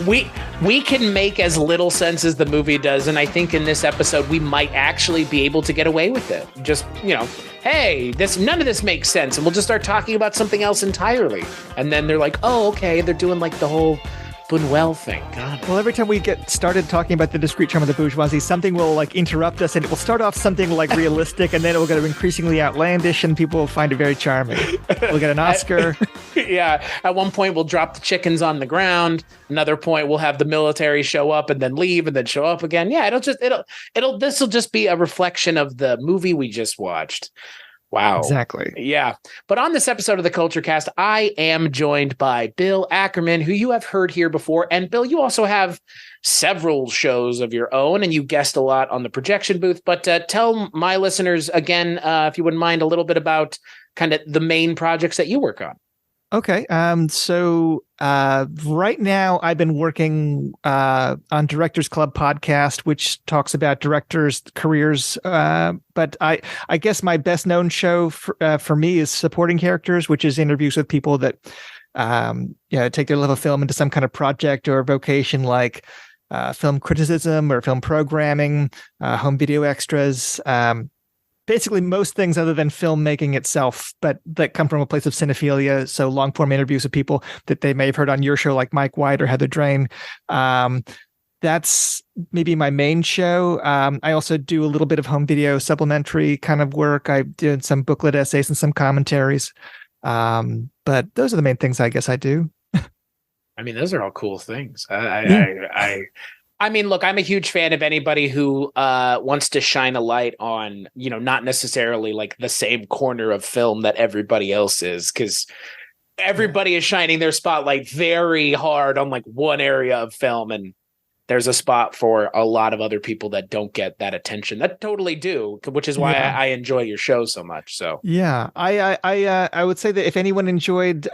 we can make as little sense as the movie does, and I think in this episode we might actually be able to get away with it. Just, hey, none of this makes sense, and we'll just start talking about something else entirely. And then they're like, oh, okay, they're doing like the whole Buñuel thing. God. Well, every time we get started talking about the Discreet Charm of the Bourgeoisie, something will like interrupt us, and it will start off something like realistic, and then it will get increasingly outlandish, and people will find it very charming. We'll get an Oscar. Yeah. At one point, we'll drop the chickens on the ground. Another point, we'll have the military show up and then leave and then show up again. Yeah, this will just be a reflection of the movie we just watched. Wow. Exactly. Yeah. But on this episode of the Kulturecast, I am joined by Bill Ackerman, who you have heard here before. And Bill, you also have several shows of your own, and you guest a lot on the projection booth. But tell my listeners again, if you wouldn't mind, a little bit about kind of the main projects that you work on. Okay. So right now I've been working on Directors Club podcast, which talks about directors' careers. But I guess my best known show for me is Supporting Characters, which is interviews with people that take their love of film into some kind of project or vocation, like film criticism or film programming, home video extras. Basically most things other than filmmaking itself, but that come from a place of cinephilia. So long form interviews with people that they may have heard on your show, like Mike White or Heather Drain. That's maybe my main show. I also do a little bit of home video supplementary kind of work. I did some booklet essays and some commentaries. But those are the main things I guess I do. I mean, those are all cool things. I mean, look, I'm a huge fan of anybody who wants to shine a light on, not necessarily like the same corner of film that everybody else is, because everybody is shining their spotlight very hard on like one area of film. And there's a spot for a lot of other people that don't get that attention that totally do, which is why I enjoy your show so much. So, yeah, I would say that if anyone enjoyed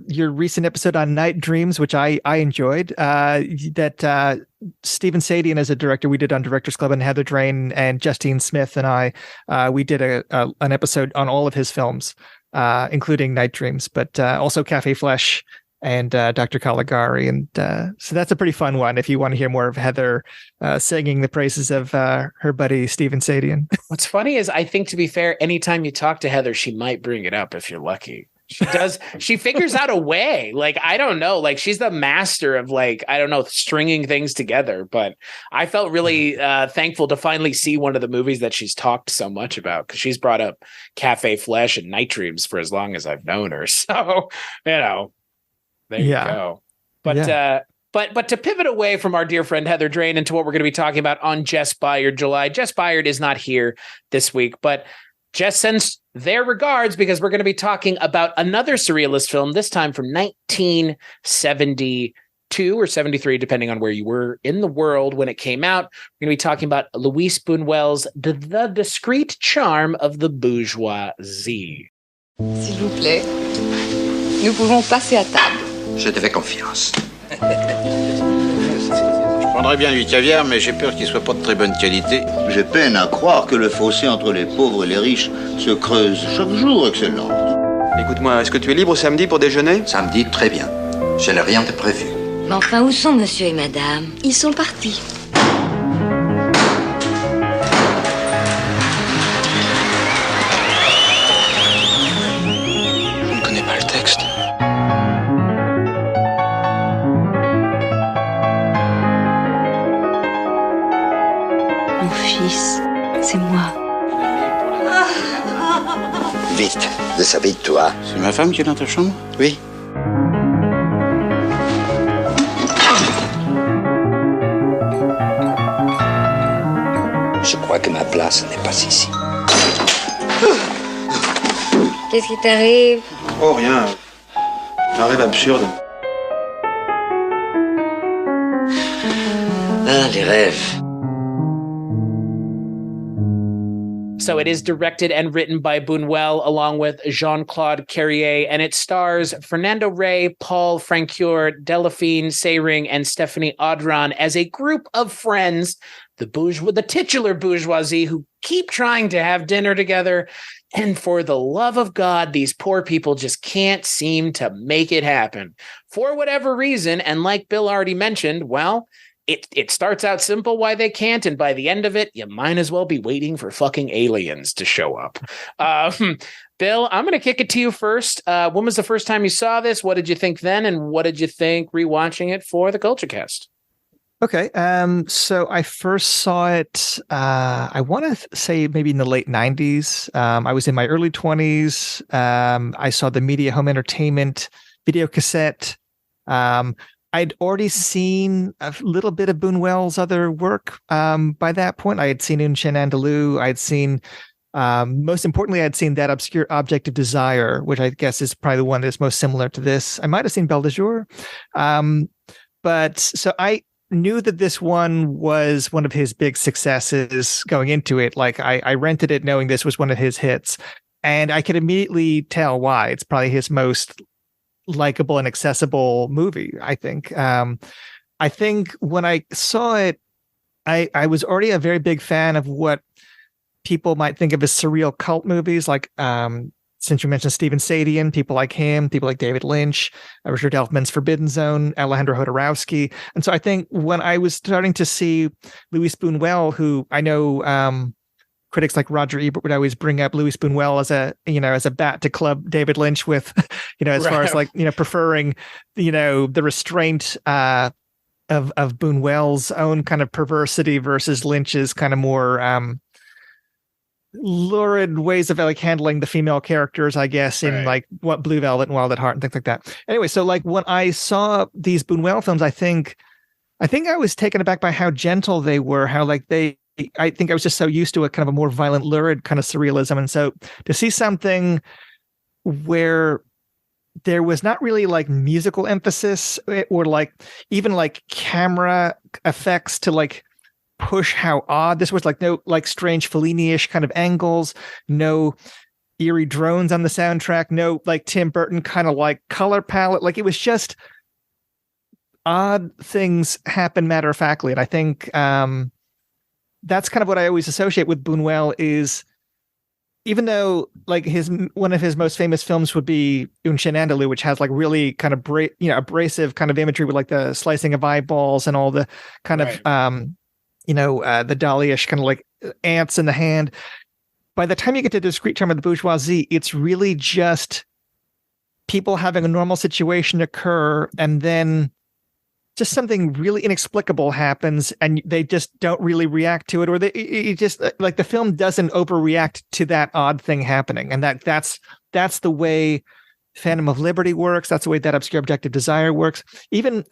your recent episode on Night Dreams, which I enjoyed, that Stephen Sadian as a director, we did on Directors Club, and Heather Drain and Justine Smith and I, we did an episode on all of his films, including Night Dreams, but also Cafe Flesh and Dr. Caligari. And so that's a pretty fun one if you want to hear more of Heather singing the praises of her buddy Stephen Sadian. What's funny is, I think, to be fair, anytime you talk to Heather, she might bring it up if you're lucky. She does. She figures out a way. Like, I don't know. Like, she's the master of, like, I don't know, stringing things together. But I felt really thankful to finally see one of the movies that she's talked so much about, because she's brought up Cafe Flesh and Night Dreams for as long as I've known her. So, there you go. But But to pivot away from our dear friend Heather Drain into what we're going to be talking about on Jess Byard July. Jess Byard is not here this week, but Jess sends their regards because we're going to be talking about another surrealist film, this time from 1972 or 73, depending on where you were in the world when it came out. We're going to be talking about Luis Buñuel's The Discreet Charm of the Bourgeoisie. S'il vous plaît, nous pouvons passer à table. Je te fais confiance. Je prendrais bien du caviar, mais j'ai peur qu'il soit pas de très bonne qualité. J'ai peine à croire que le fossé entre les pauvres et les riches se creuse chaque jour, Excellence. Écoute-moi, est-ce que tu es libre samedi pour déjeuner? Samedi, très bien. Je n'ai rien de prévu. Mais enfin, où sont monsieur et madame? Ils sont partis. Je ne connais pas le texte. Mon fils, c'est moi. Vite, déshabille-toi. C'est ma femme qui est dans ta chambre? Oui. Je crois que ma place n'est pas ici. Qu'est-ce qui t'arrive? Oh, rien. Un rêve absurde. Ah, les rêves. So it is directed and written by Buñuel along with Jean-Claude Carrier, and it stars Fernando Rey, Paul Francoeur, Delphine Seyrig, and Stéphane Audran as a group of friends the titular bourgeoisie who keep trying to have dinner together. And for the love of God, these poor people just can't seem to make it happen for whatever reason. And like Bill already mentioned, well, it starts out simple why they can't. And by the end of it, you might as well be waiting for fucking aliens to show up. Bill, I'm going to kick it to you first. When was the first time you saw this? What did you think then? And what did you think rewatching it for the Kulturecast? Okay. So I first saw it, I want to say maybe in the late 90s. I was in my early 20s. I saw the Media Home Entertainment video cassette. I'd already seen a little bit of Buñuel's other work by that point. I had seen Un Chien Andalou. I'd seen, most importantly, I'd seen That Obscure Object of Desire, which I guess is probably the one that's most similar to this. I might have seen Belle de Jour. But so I knew that this one was one of his big successes going into it. Like I rented it knowing this was one of his hits, and I could immediately tell why. It's probably his most likable and accessible movie, I think. I think when I saw it, I was already a very big fan of what people might think of as surreal cult movies, like since you mentioned Steven Sadian, people like him, people like David Lynch, Richard Elfman's Forbidden Zone, Alejandro Jodorowsky. And so I think when I was starting to see Luis Buñuel, who I know critics like Roger Ebert would always bring up Luis Buñuel as a bat to club David Lynch with, as far as preferring, the restraint of Buñuel's own kind of perversity versus Lynch's kind of more lurid ways of handling the female characters, I guess, in like what Blue Velvet and Wild at Heart and things like that. Anyway, so when I saw these Buñuel films, I think I was taken aback by how gentle they were, how I think I was just so used to a kind of a more violent, lurid kind of surrealism. And so to see something where there was not really musical emphasis or even camera effects to push how odd this was, no strange Fellini-ish kind of angles, no eerie drones on the soundtrack, no Tim Burton kind of color palette. It was just odd things happen matter-of-factly. And I think that's kind of what I always associate with Buñuel is, even though one of his most famous films would be Un Chien Andalou, which has really kind of abrasive kind of imagery with the slicing of eyeballs and all the kind of the Dali-ish kind of ants in the hand. By the time you get to Discreet Charm of the Bourgeoisie, it's really just people having a normal situation occur, and then just something really inexplicable happens, and they just don't really react to it, or it just the film doesn't overreact to that odd thing happening, and that's the way Phantom of Liberty works. That's the way That Obscure Object of Desire works. Even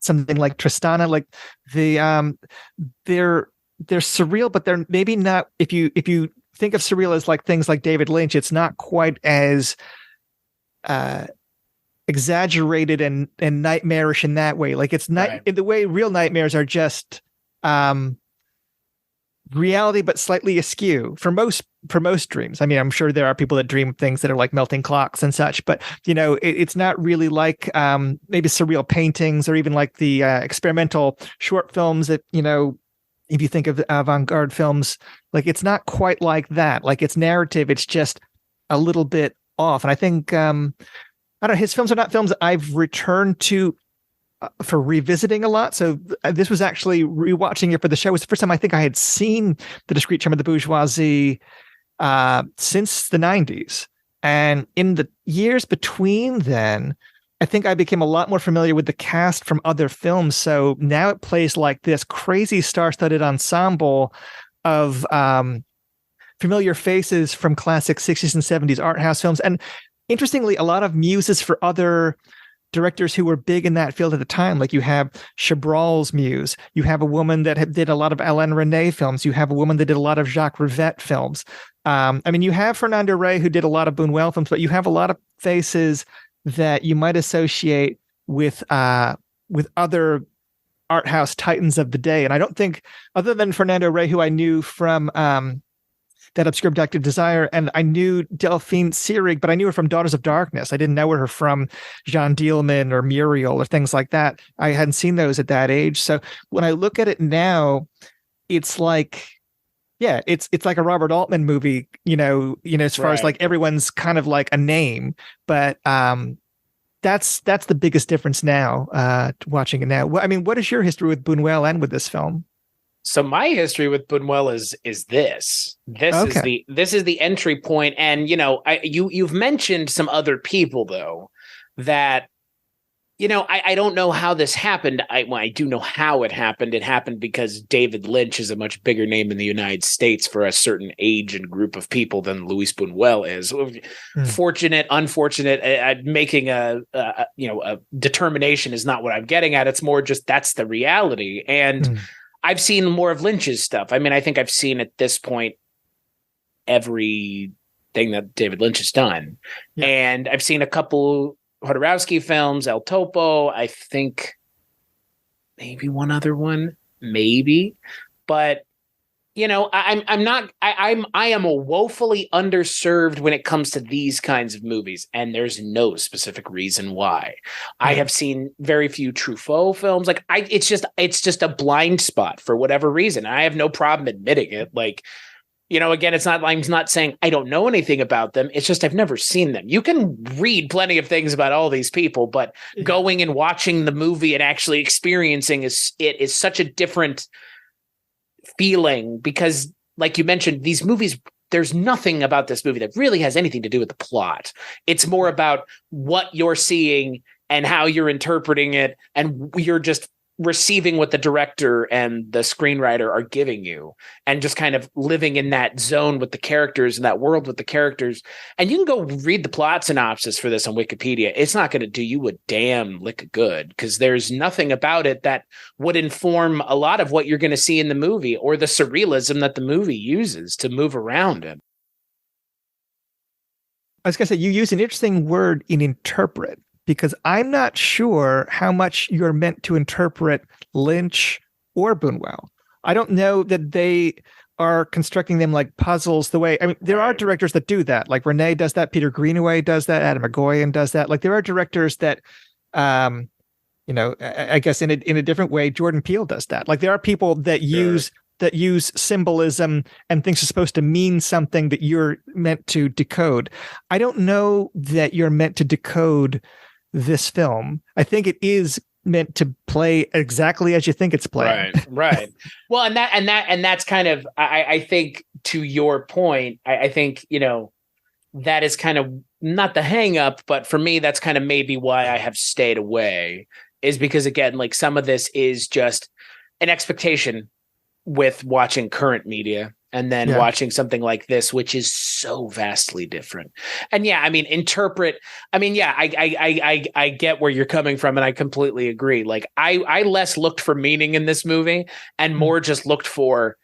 something like Tristana, they're surreal, but they're maybe not. If you think of surreal as things like David Lynch, it's not quite as exaggerated and nightmarish in that way. It's not in the way real nightmares are just reality, but slightly askew for most dreams. I mean, I'm sure there are people that dream things that are melting clocks and such, but it's not really maybe surreal paintings or even the experimental short films that, if you think of avant-garde films, it's not quite like that. Its narrative, it's just a little bit off. And I think, I don't know, his films are not films that I've returned to for revisiting a lot. So this was actually rewatching it for the show. It was the first time I think I had seen The Discreet Charm of the Bourgeoisie since the 90s. And in the years between then, I think I became a lot more familiar with the cast from other films. So now it plays this crazy star-studded ensemble of familiar faces from classic 60s and 70s art house films. And interestingly, a lot of muses for other directors who were big in that field at the time. You have Chabrol's muse. You have a woman that did a lot of Alain Resnais films. You have a woman that did a lot of Jacques Rivette films. You have Fernando Rey, who did a lot of Buñuel films, but you have a lot of faces that you might associate with other art house titans of the day. And I don't think, other than Fernando Rey, who I knew from That Obscure Object of Desire, and I knew Delphine Seyrig, but I knew her from Daughters of Darkness. I didn't know her from Jean Dielman or Muriel or things like that. I hadn't seen those at that age. So when I look at it now, it's like, yeah, it's like a Robert Altman movie, as far as like everyone's kind of like a name, but that's the biggest difference now, watching it now. I mean, what is your history with Buñuel and with this film? So my history with Buñuel is this. This is the entry point. And you've mentioned some other people though that I don't know how this happened. I do know how it happened. It happened because David Lynch is a much bigger name in the United States for a certain age and group of people than Luis Buñuel is. Fortunate, unfortunate, making a determination is not what I'm getting at. It's more just that's the reality. And I've seen more of Lynch's stuff. I mean, I think I've seen at this point everything that David Lynch has done. Yeah. And I've seen a couple Jodorowsky films, El Topo, I think maybe one other one, maybe. But I am woefully underserved when it comes to these kinds of movies, and there's no specific reason why. I have seen very few Truffaut films. Like it's just a blind spot for whatever reason. I have no problem admitting it. Like, again, I'm not saying I don't know anything about them. It's just I've never seen them. You can read plenty of things about all these people, but going and watching the movie and actually experiencing it is such a different feeling because, like you mentioned, these movies, there's nothing about this movie that really has anything to do with the plot. It's more about what you're seeing and how you're interpreting it, and you're just receiving what the director and the screenwriter are giving you and just kind of living in that zone with the characters and that world with the characters. And you can go read the plot synopsis for this on Wikipedia. It's not going to do you a damn lick of good because there's nothing about it that would inform a lot of what you're going to see in the movie or the surrealism that the movie uses to move around it. I was going to say, you use an interesting word in interpret, because I'm not sure how much you're meant to interpret Lynch or Buñuel. I don't know that they are constructing them like puzzles the way, there are directors that do that. Like René does that. Peter Greenaway does that. Adam Egoyan does that. Like there are directors that, I guess in a different way, Jordan Peele does that. Like there are people that use symbolism and things are supposed to mean something that you're meant to decode. I don't know that you're meant to decode this film. I think it is meant to play exactly as you think it's playing. Right. Well, and that's kind of, I think to your point, I think, that is kind of not the hang up, but for me, that's kind of maybe why I have stayed away, is because again, like some of this is just an expectation with watching current media and then watching something like this, which is so vastly different. And interpret. I get where you're coming from, and I completely agree. Like I less looked for meaning in this movie and more just looked for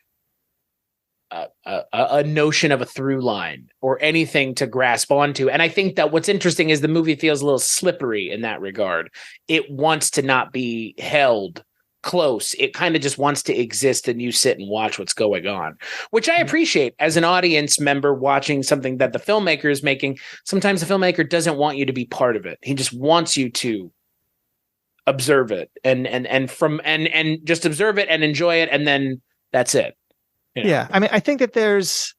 a notion of a through line or anything to grasp onto. And I think that what's interesting is the movie feels a little slippery in that regard. It wants to not be held close. It kind of just wants to exist and you sit and watch what's going on, which I appreciate as an audience member watching something that the filmmaker is making. Sometimes the filmmaker doesn't want you to be part of it. He just wants you to observe it and just observe it and enjoy it. And then that's it. Yeah. I think that there is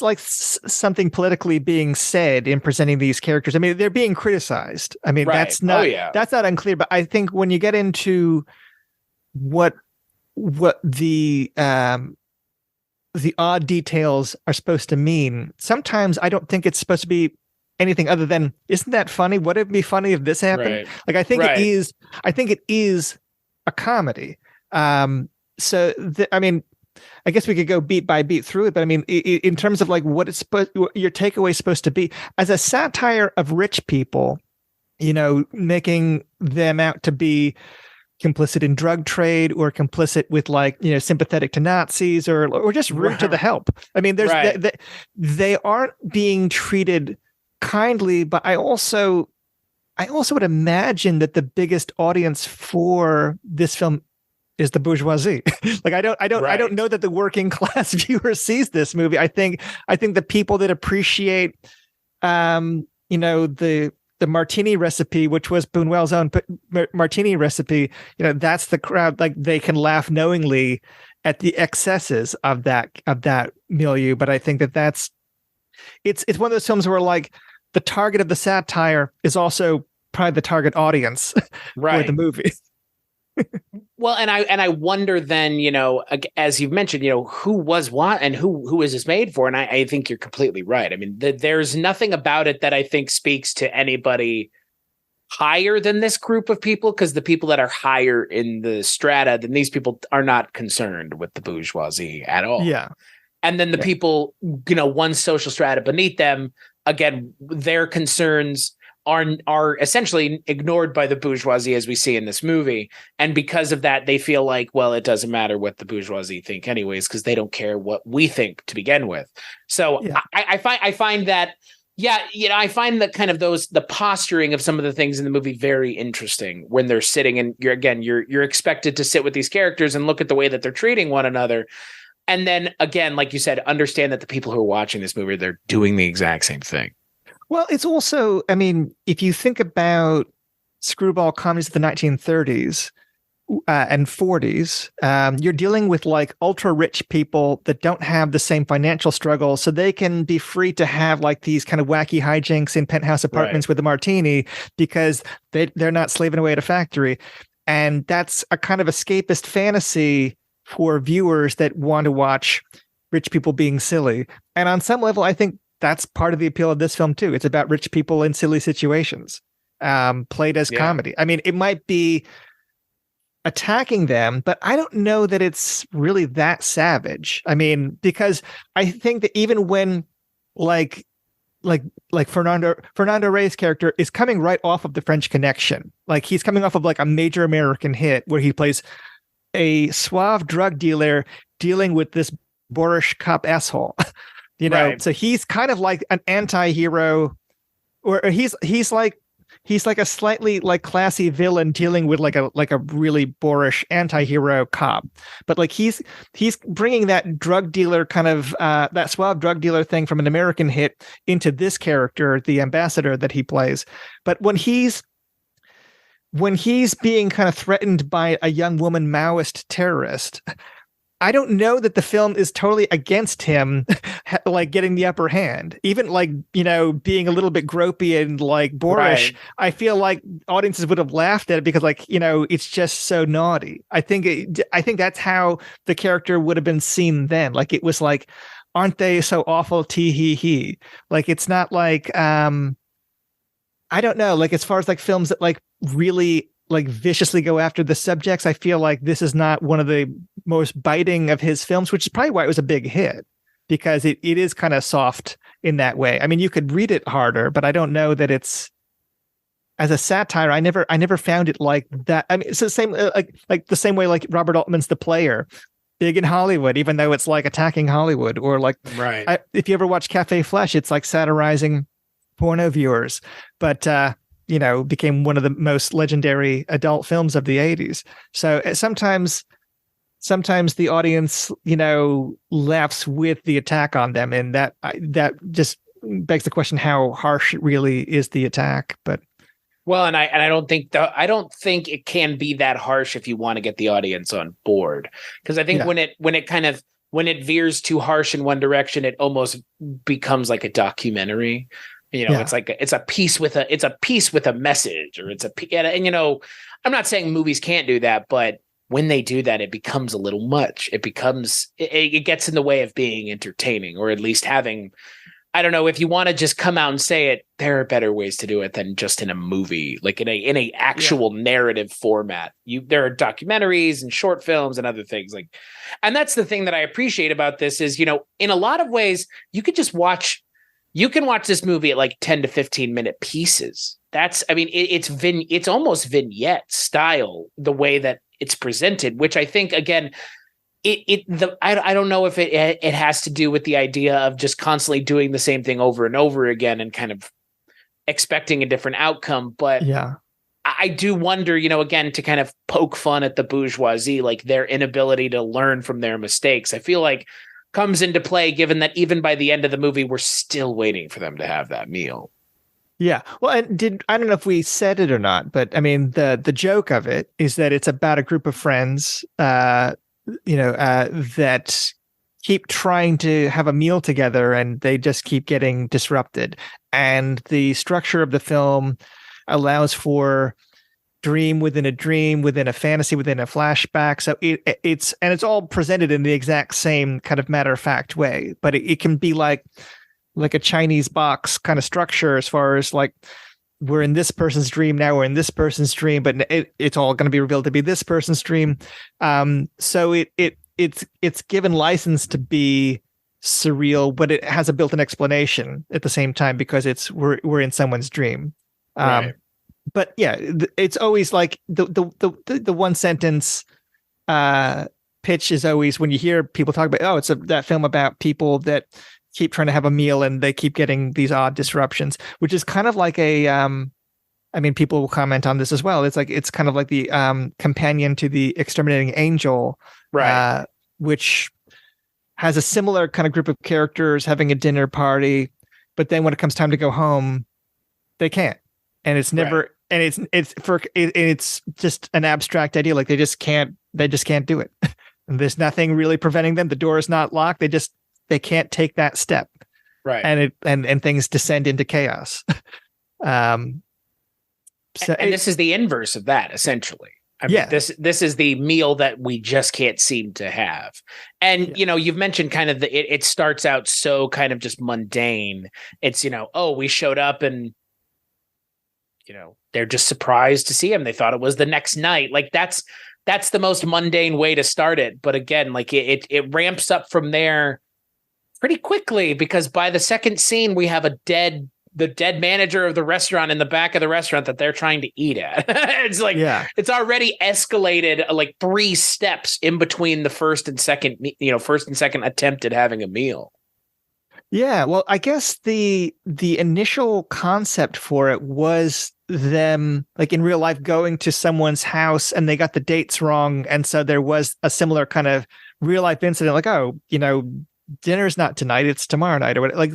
like something politically being said in presenting these characters. They're being criticized. That's not, that's not unclear, but I think when you get into what the odd details are supposed to mean, sometimes I don't think it's supposed to be anything other than, isn't that funny? Would it be funny if this happened? Right. Like, I think it is a comedy. I guess we could go beat by beat through it, but in what your takeaway is supposed to be as a satire of rich people, making them out to be complicit in drug trade or complicit with sympathetic to Nazis or just rude to the help. They aren't being treated kindly, but I also would imagine that the biggest audience for this film is the bourgeoisie. I don't know that the working class viewer sees this movie. I think the people that appreciate, the martini recipe, which was Buñuel's own martini recipe, that's the crowd. Like they can laugh knowingly at the excesses of that milieu. But I think that it's one of those films where like the target of the satire is also probably the target audience for the movie. Well, and I wonder then, as you've mentioned, who was what and who is this made for? And I think you're completely right. I mean, there's nothing about it that I think speaks to anybody higher than this group of people, because the people that are higher in the strata than these people are not concerned with the bourgeoisie at all. Yeah. And then the people, one social strata beneath them, again, their concerns are essentially ignored by the bourgeoisie, as we see in this movie. And because of that, they feel like, well, it doesn't matter what the bourgeoisie think anyways, because they don't care what we think to begin with. So yeah. I find that, I find that kind of the posturing of some of the things in the movie very interesting when they're sitting, and you're expected to sit with these characters and look at the way that they're treating one another. And then again, like you said, understand that the people who are watching this movie, they're doing the exact same thing. Well, it's also, I mean, if you think about screwball comedies of the 1930s and 40s, you're dealing with like ultra rich people that don't have the same financial struggle. So they can be free to have like these kind of wacky hijinks in penthouse apartments with a martini because they're not slaving away at a factory. And that's a kind of escapist fantasy for viewers that want to watch rich people being silly. And on some level, I think that's part of the appeal of this film too. It's about rich people in silly situations, played as comedy. I mean, it might be attacking them, but I don't know that it's really that savage. I mean, because I think that even when like Fernando Rey's character is coming right off of The French Connection, like he's coming off of like a major American hit where he plays a suave drug dealer dealing with this boorish cop asshole. So he's kind of like an anti-hero, or he's like a slightly like classy villain dealing with like a really boorish anti-hero cop. But like he's bringing that drug dealer kind of that suave drug dealer thing from an American hit into this character, the ambassador that he plays. But when he's being kind of threatened by a young woman Maoist terrorist, I don't know that the film is totally against him, like getting the upper hand. Even like, being a little bit gropey and like boorish, I feel like audiences would have laughed at it because like, it's just so naughty. I think that's how the character would have been seen then. Like it was like, aren't they so awful? Tee hee hee. Like it's not like, I don't know, like as far as like films that like really like viciously go after the subjects, I feel like this is not one of the most biting of his films, which is probably why it was a big hit, because it is kind of soft in that way. I mean, you could read it harder, but I don't know that it's as a satire. I never found it like that. I mean, it's the same like the same way like Robert Altman's The Player, big in Hollywood, even though it's like attacking Hollywood, or like if you ever watch Cafe Flesh, it's like satirizing porno viewers, but became one of the most legendary adult films of the 80s. So sometimes the audience, laughs with the attack on them. And that just begs the question, how harsh really is the attack? But well, and I don't think it can be that harsh if you want to get the audience on board. Because I think when it veers too harsh in one direction, it almost becomes like a documentary. It's like it's a piece with a message, or I'm not saying movies can't do that, but when they do that, it becomes a little much. It gets in the way of being entertaining, or at least having, I don't know, if you want to just come out and say it, there are better ways to do it than just in a movie, like in a actual narrative format. There are documentaries and short films and other things and that's the thing that I appreciate about this is, in a lot of ways, you can watch this movie at like 10 to 15 minute pieces. It's almost vignette style, the way that it's presented, which I think, again, I don't know if it has to do with the idea of just constantly doing the same thing over and over again and kind of expecting a different outcome. But I do wonder, again, to kind of poke fun at the bourgeoisie, like their inability to learn from their mistakes, I feel like comes into play, given that even by the end of the movie, we're still waiting for them to have that meal. Yeah. Well, and I don't know if we said it or not, but I mean, the joke of it is that it's about a group of friends that keep trying to have a meal together and they just keep getting disrupted. And the structure of the film allows for dream within a fantasy, within a flashback. So it's all presented in the exact same kind of matter of fact way, but it can be like a Chinese box kind of structure as far as like, we're in this person's dream now, we're in this person's dream, but it's all going to be revealed to be this person's dream. So it's given license to be surreal, but it has a built-in explanation at the same time because we're in someone's dream. Right. But yeah, it's always like the one sentence pitch is always when you hear people talk about, it's that film about people that keep trying to have a meal and they keep getting these odd disruptions, which is kind of like people will comment on this as well. It's kind of like the companion to the Exterminating Angel, right? Which has a similar kind of group of characters having a dinner party, but then when it comes time to go home, they can't, and it's never, right. and it's just an abstract idea. Like they just can't do it. And there's nothing really preventing them. The door is not locked. They can't take that step, right? And things descend into chaos. And this is the inverse of that, essentially. I mean, this is the meal that we just can't seem to have. And you've mentioned kind of it starts out so kind of just mundane. It's we showed up and they're just surprised to see him. They thought it was the next night. Like that's the most mundane way to start it. But again, like it ramps up from there pretty quickly, because by the second scene we have the dead manager of the restaurant in the back of the restaurant that they're trying to eat at. It's like, it's already escalated like 3 steps in between the first and second attempt at having a meal. Yeah. Well, I guess the initial concept for it was them, like in real life, going to someone's house and they got the dates wrong. And so there was a similar kind of real life incident, like, dinner's not tonight, it's tomorrow night, or whatever. Like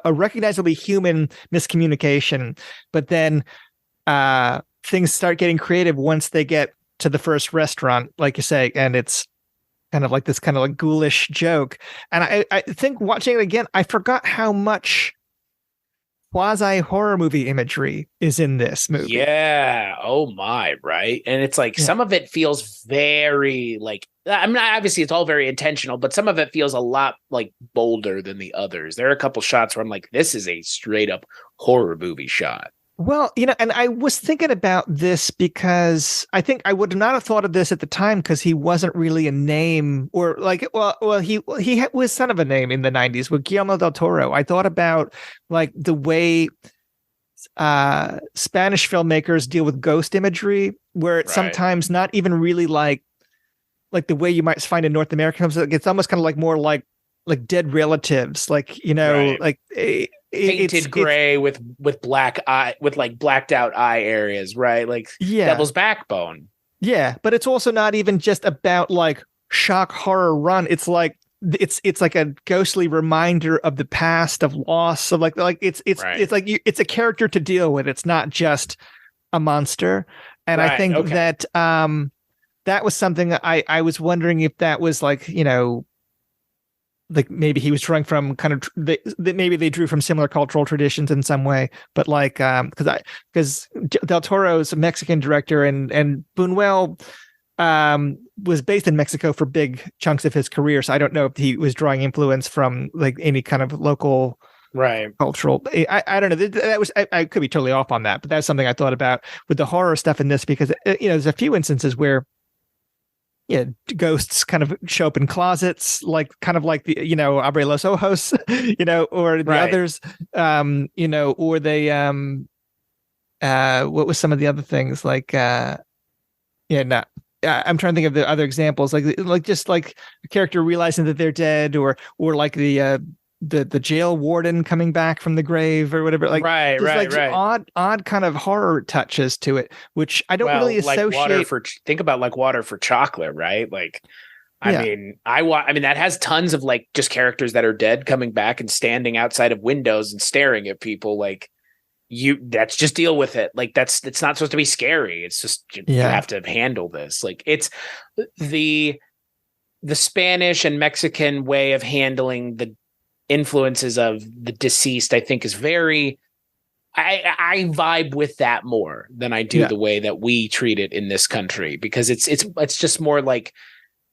a recognizably human miscommunication. But then things start getting creative once they get to the first restaurant, like you say, and it's kind of like this kind of like ghoulish joke. And I think watching it again, I forgot how much quasi horror movie imagery is in this movie. Yeah. Oh my, right. And it's like some of it feels very like, I mean, obviously it's all very intentional, but some of it feels a lot like bolder than the others. There are a couple shots where I'm like, this is a straight up horror movie shot. Well, and I was thinking about this because I think I would not have thought of this at the time because he wasn't really a name, or like, he was son of a name in the 90s with Guillermo del Toro. I thought about like the way Spanish filmmakers deal with ghost imagery, where it's sometimes not even really like the way you might find in North American films. It's almost kind of like more like dead relatives, like, like painted gray with black eye, with like blacked out eye areas, right? Like Devil's Backbone. Yeah, but it's also not even just about like shock horror run. It's like it's like a ghostly reminder of the past, of loss, of like it's like it's a character to deal with. It's not just a monster. And I think that that was something I was wondering if that was like, like maybe he was drawing from kind of maybe they drew from similar cultural traditions in some way, but like because Del Toro's a Mexican director, and Buñuel was based in Mexico for big chunks of his career, so I don't know if he was drawing influence from like any kind of local cultural. I don't know. That was I could be totally off on that, but that's something I thought about with the horror stuff in this, because there's a few instances where ghosts kind of show up in closets, like kind of like the Abre los Ojos, or the others, or they what was some of the other things, like I'm trying to think of the other examples, like just like a character realizing that they're dead, or like the jail warden coming back from the grave or whatever, like odd kind of horror touches to it, which I don't really associate. Think about like Water for Chocolate, right? Like, I mean, that has tons of like just characters that are dead coming back and standing outside of windows and staring at people. Like, that's just deal with it. Like it's not supposed to be scary. It's just you have to handle this. Like it's the Spanish and Mexican way of handling the influences of the deceased, I think, is very I vibe with that more than I do the way that we treat it in this country, because it's just more like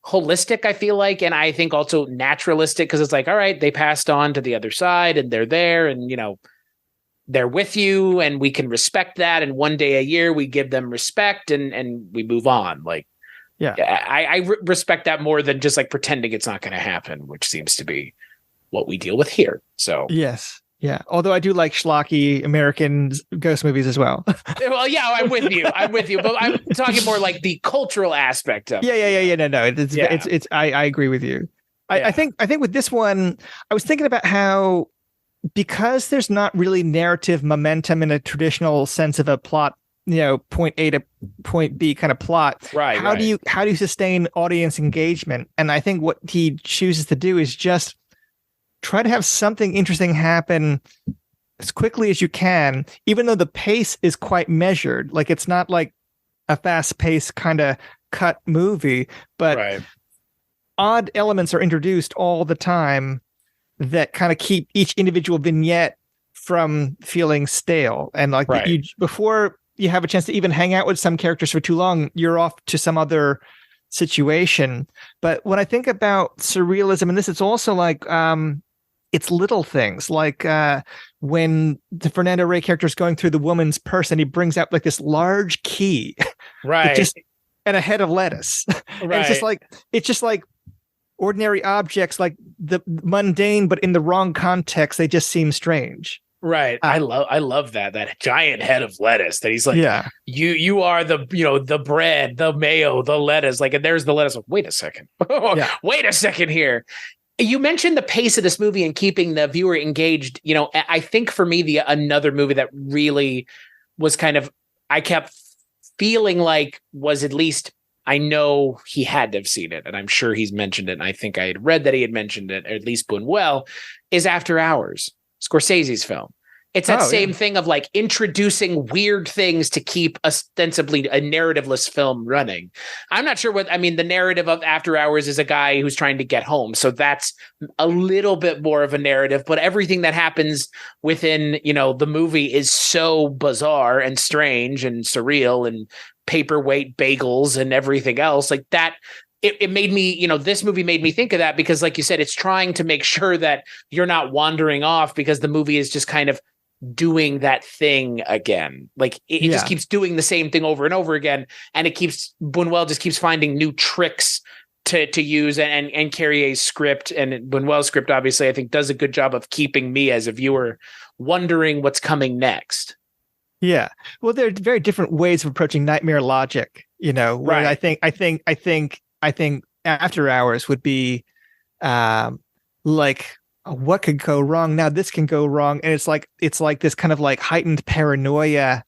holistic, I feel like, and I think also naturalistic, because it's like, all right, they passed on to the other side and they're there, and you know, they're with you, and we can respect that, and one day a year we give them respect and we move on. Like I respect that more than just like pretending it's not going to happen, which seems to be what we deal with here. So yes. Yeah, although I do like schlocky American ghost movies as well. Well, yeah, I'm with you, but I'm talking more like the cultural aspect of it. No. It's I agree with you. I think with this one, I was thinking about how, because there's not really narrative momentum in a traditional sense of a plot, you know, point A to point B kind of plot. Right. How do you sustain audience engagement? And I think what he chooses to do is just try to have something interesting happen as quickly as you can, even though the pace is quite measured. Like, it's not like a fast-paced kind of cut movie, but odd elements are introduced all the time that kind of keep each individual vignette from feeling stale. And like before you have a chance to even hang out with some characters for too long, you're off to some other situation. But when I think about surrealism in this, it's also like it's little things, like when the Fernando Rey character is going through the woman's purse and he brings out like this large key, and a head of lettuce. Right. It's just like ordinary objects, like the mundane, but in the wrong context, they just seem strange. Right. I love that giant head of lettuce that he's like, you are the bread, the mayo, the lettuce, like, and there's the lettuce. Like, wait a second. Wait a second here. You mentioned the pace of this movie and keeping the viewer engaged. You know, I think for me, another movie that really was kind of, I kept feeling like was, at least I know he had to have seen it, and I'm sure he's mentioned it, and I think I had read that he had mentioned it, or at least Buñuel, is After Hours, Scorsese's film. It's that same thing of like introducing weird things to keep ostensibly a narrativeless film running. I'm not sure the narrative of After Hours is a guy who's trying to get home. So that's a little bit more of a narrative, but everything that happens within, the movie is so bizarre and strange and surreal, and paperweight bagels and everything else like that. It made me, this movie made me think of that, because like you said, it's trying to make sure that you're not wandering off, because the movie is just kind of doing that thing again. Like it just keeps doing the same thing over and over again. And Buñuel just keeps finding new tricks to use, and Carrier's script and Buñuel's script, obviously, I think does a good job of keeping me as a viewer wondering what's coming next. Yeah. Well, there are very different ways of approaching nightmare logic, where I think After Hours would be like, what could go wrong? Now this can go wrong. And it's like this kind of like heightened paranoia.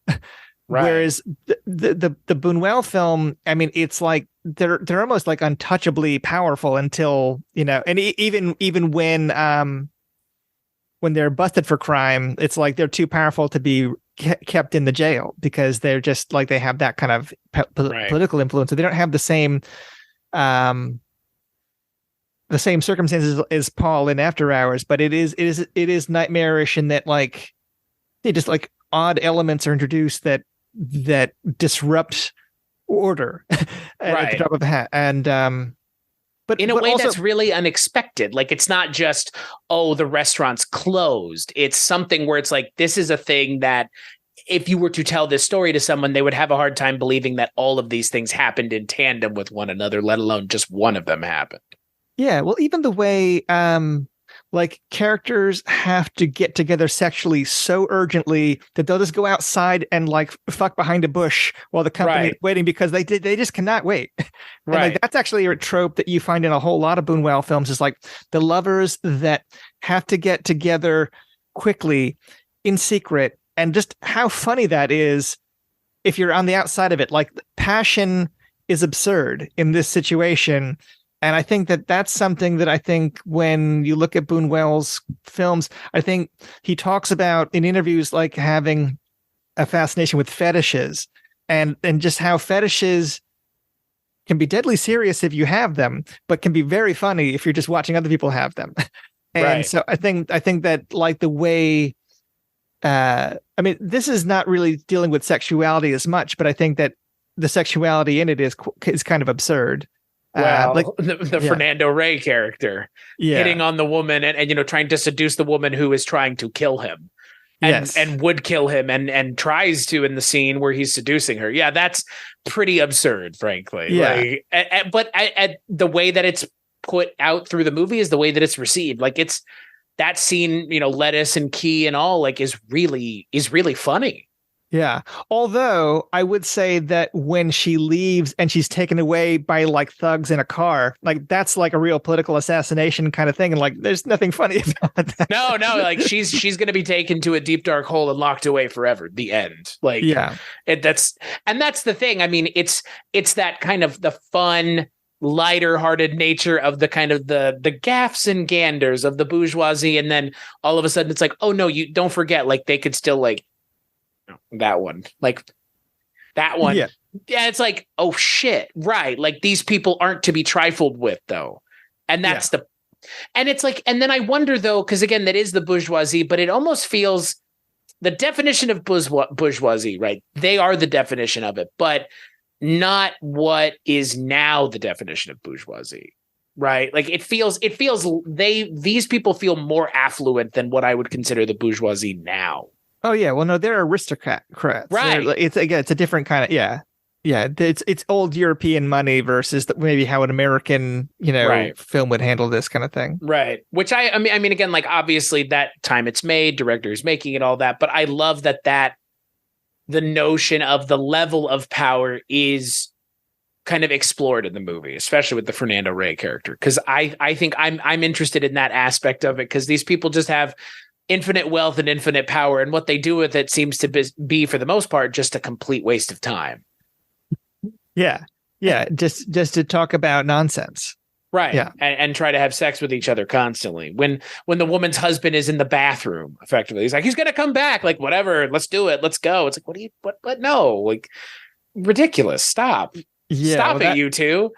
Whereas the Buñuel film, it's like they're almost like untouchably powerful until, and even when they're busted for crime, it's like they're too powerful to be kept in the jail, because they're just like, they have that kind of political influence. So they don't have the same circumstances as Paul in After Hours, but it is nightmarish in that, like, just like odd elements are introduced that disrupt order at the drop of a hat. And but in a way also, that's really unexpected. Like, it's not just, the restaurant's closed. It's something where it's like, this is a thing that if you were to tell this story to someone, they would have a hard time believing that all of these things happened in tandem with one another, let alone just one of them happened. Yeah, well, even the way like characters have to get together sexually so urgently that they'll just go outside and like fuck behind a bush while the company is waiting, because they just cannot wait. And like, that's actually a trope that you find in a whole lot of Buñuel films, is like the lovers that have to get together quickly in secret, and just how funny that is if you're on the outside of it. Like, passion is absurd in this situation, And I think that that's something that I think when you look at Buñuel's films, I think he talks about in interviews like having a fascination with fetishes and just how fetishes can be deadly serious if you have them, but can be very funny if you're just watching other people have them. And so I think that like the way, I mean, this is not really dealing with sexuality as much, but I think that the sexuality in it is kind of absurd. Well, like the Fernando Rey character hitting on the woman and trying to seduce the woman who is trying to kill him and would kill him and tries to in the scene where he's seducing her. Yeah, that's pretty absurd, frankly. Yeah. But the way that it's put out through the movie is the way that it's received. Like it's that scene, lettuce and key and all like is really funny. Yeah. Although I would say that when she leaves and she's taken away by like thugs in a car, like that's like a real political assassination kind of thing. And like, there's nothing funny about that. No, like she's going to be taken to a deep, dark hole and locked away forever. The end. Like, that's the thing. I mean, it's that kind of the fun, lighter hearted nature of the kind of the gaffes and ganders of the bourgeoisie. And then all of a sudden it's like, oh no, you don't forget, like they could still like, that one. Yeah, it's like, oh shit, right? Like these people aren't to be trifled with, though, and that's and it's like, and then I wonder though, because again, that is the bourgeoisie, but it almost feels the definition of bourgeoisie, right? They are the definition of it, but not what is now the definition of bourgeoisie, right? Like it feels these people feel more affluent than what I would consider the bourgeoisie now. Oh yeah, well no, they're aristocrats, right? It's a different kind of yeah. It's old European money versus maybe how an American film would handle this kind of thing, right? Which I mean again, like obviously that time it's made, directors making it, all that, but I love that the notion of the level of power is kind of explored in the movie, especially with the Fernando Rey character, because I think I'm interested in that aspect of it because these people just have infinite wealth and infinite power, and what they do with it seems to be for the most part just a complete waste of time. Just to talk about nonsense, right? And try to have sex with each other constantly. When the woman's husband is in the bathroom, effectively he's like, he's gonna come back, like whatever, let's do it, let's go. It's like, what no, like ridiculous, stop you two.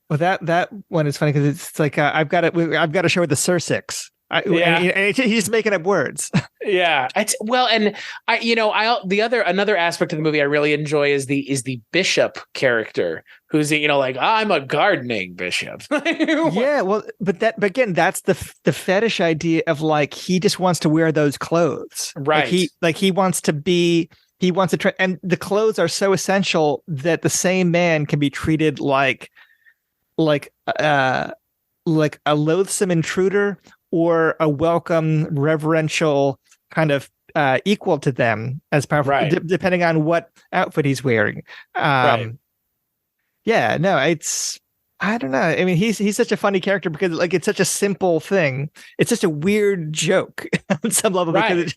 Well, that one is funny because it's like I've got to show her the Sursix. And he's making up words. And another aspect of the movie I really enjoy is the bishop character who's like, I'm a gardening bishop. But again, that's the fetish idea of like he just wants to wear those clothes, right? He wants to try, and the clothes are so essential that the same man can be treated like a loathsome intruder or a welcome, reverential kind of equal to them as powerful, depending on what outfit he's wearing. I don't know. I mean, he's such a funny character because like it's such a simple thing. It's just a weird joke on some level. Right.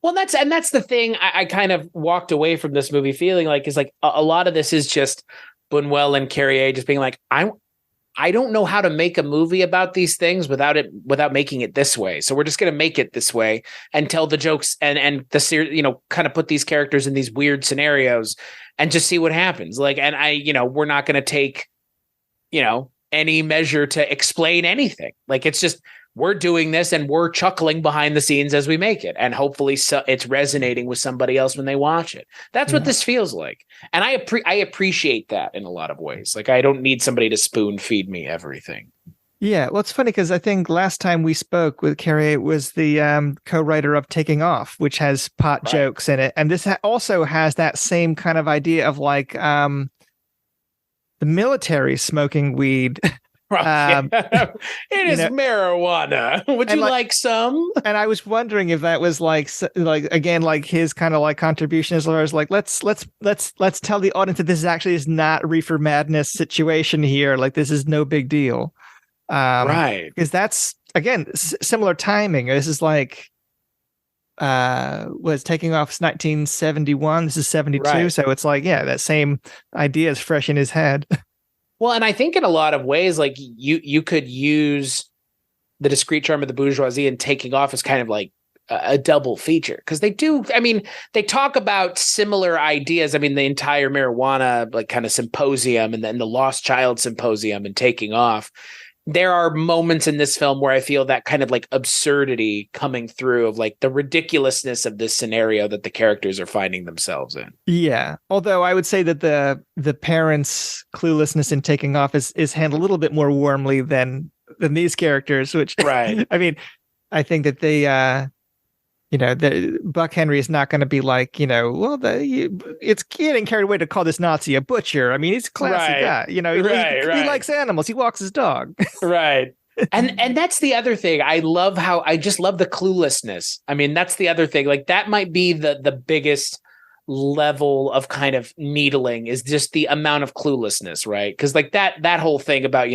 Well, that's the thing I kind of walked away from this movie feeling like is like a lot of this is just Buñuel and Carrier just being like, I don't know how to make a movie about these things without making it this way. So we're just going to make it this way and tell the jokes and the kind of put these characters in these weird scenarios and just see what happens. Like, and we're not going to take, any measure to explain anything. Like, it's just, we're doing this and we're chuckling behind the scenes as we make it. And hopefully it's resonating with somebody else when they watch it. That's what this feels like. And I appreciate that in a lot of ways. Like, I don't need somebody to spoon feed me everything. Yeah. Well, it's funny because I think last time we spoke with Carrie was the co-writer of Taking Off, which has pot jokes in it. And this also has that same kind of idea of like the military smoking weed. It is marijuana. Would you like some? And I was wondering if that was like again, like his kind of like contribution as far as like let's tell the audience that this actually is not reefer madness situation here. Like, this is no big deal, right? Because that's again similar timing. This is like was Taking Off 1971. This is 72, so it's like that same idea is fresh in his head. Well, and I think in a lot of ways, like you could use the Discreet Charm of the Bourgeoisie and Taking Off as kind of like a double feature, because they do. I mean, they talk about similar ideas. I mean, the entire marijuana like kind of symposium, and then the Lost Child symposium and Taking Off. There are moments in this film where I feel that kind of like absurdity coming through of like the ridiculousness of this scenario that the characters are finding themselves in. Yeah. Although I would say that the parents' cluelessness in Taking Off is handled a little bit more warmly than these characters, which, right. I mean, I think that they, the Buck Henry is not going to be like, well, it's getting carried away to call this Nazi a butcher. I mean, he's a classy guy. He likes animals. He walks his dog. Right. And that's the other thing. I just love the cluelessness. I mean, that's the other thing. Like that might be the biggest level of kind of needling, is just the amount of cluelessness, right? Because like that whole thing about,